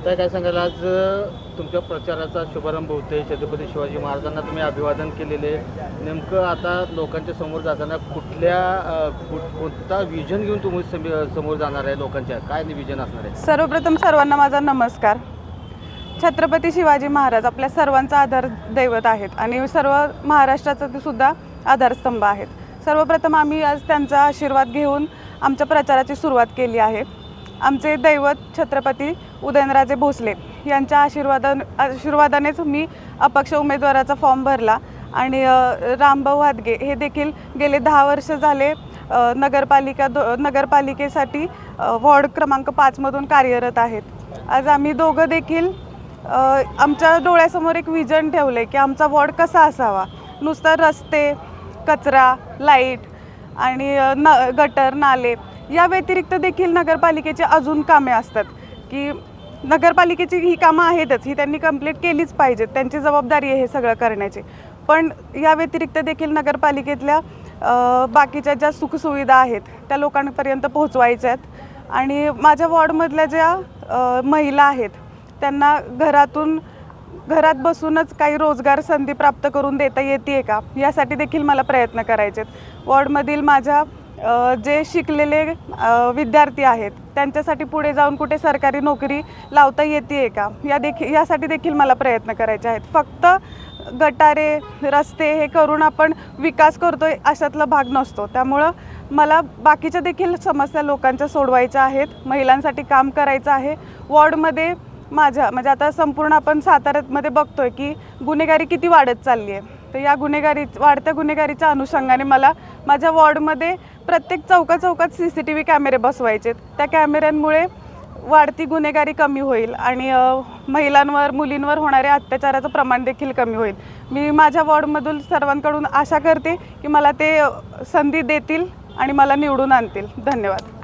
तर काय सांगाल, आज तुमच्या प्रचाराचा शुभारंभ होतोय. छत्रपती शिवाजी महाराजांना तुम्ही अभिवादन केलेले. नेमकं आता लोकांच्या समोर जाताना कोणता विजन घेऊन तुम्ही समोर जाणार आहे? लोकांच्या काय विजन असणार आहे? सर्वप्रथम सर्वांना माझा नमस्कार. छत्रपती शिवाजी महाराज आपल्या सर्वांचा आधार दैवत आहेत आणि सर्व महाराष्ट्राचा ते सुद्धा आधारस्तंभ आहेत. सर्वप्रथम आम्ही आज त्यांचा आशीर्वाद घेऊन आमच्या प्रचाराची सुरुवात केली आहे. आमचे दैवत छत्रपती उदयनराजे भोसले यांच्या आशीर्वादानेच मी अपक्ष उमेदवाराचा फॉर्म भरला आणि रामभाऊ हादगे हे देखील गेले 10 वर्ष झाले नगरपालिकेसाठी वॉर्ड क्रमांक 5 मधून कार्यरत आहेत. आज आम्ही दोघं देखील आमच्या डोळ्यासमोर एक विजन ठेवले की आमचा वॉर्ड कसा असावा. नुसतं रस्ते, कचरा, लाईट आणि गटर, नाले या व्यतिरिक्त देखील नगरपालिकेची अजून कामे असतात की नगरपालिकेची ही कामं आहेतच, ही त्यांनी कंप्लीट केलीच पाहिजेत, त्यांची जबाबदारी आहे हे सगळं करण्याची. पण या व्यतिरिक्त देखील नगरपालिकेतल्या बाकीच्या ज्या सुखसुविधा आहेत त्या लोकांपर्यंत पोहोचवायच्या आहेत. आणि माझ्या वॉर्डमधल्या ज्या महिला आहेत त्यांना घरात बसूनच काही रोजगार संधी प्राप्त करून देता येते का यासाठी देखील मला प्रयत्न करायचे आहेत. वॉर्डमधील माझ्या जे शिकलेले विद्यार्थी आहेत त्यांच्यासाठी पुढे जाऊन कुठे सरकारी नोकरी लावता येते का यासाठी देखील मला प्रयत्न करायचे आहेत. फक्त गटारे, रस्ते हे करून आपण विकास करतोय अशातला भाग नसतो. त्यामुळं मला बाकीच्या देखील समस्या लोकांच्या सोडवायच्या आहेत, महिलांसाठी काम करायचं आहे. वॉर्डमध्ये म्हणजे आता संपूर्ण आपण साताऱ्यामध्ये बघतोय की गुन्हेगारी किती वाढत चालली आहे. तर या वाढत्या गुन्हेगारीच्या अनुषंगाने मला माझ्या वॉर्डमध्ये प्रत्येक चौकात CCTV कॅमेरे बसवायचे. त्या कॅमेऱ्यांमुळे वाढती गुन्हेगारी कमी होईल आणि महिलांवर, मुलींवर होणाऱ्या अत्याचाराचं प्रमाण देखील कमी होईल. मी माझ्या वॉर्डमधून सर्वांकडून आशा करते की मला ते संधी देतील आणि मला निवडून आणतील. धन्यवाद.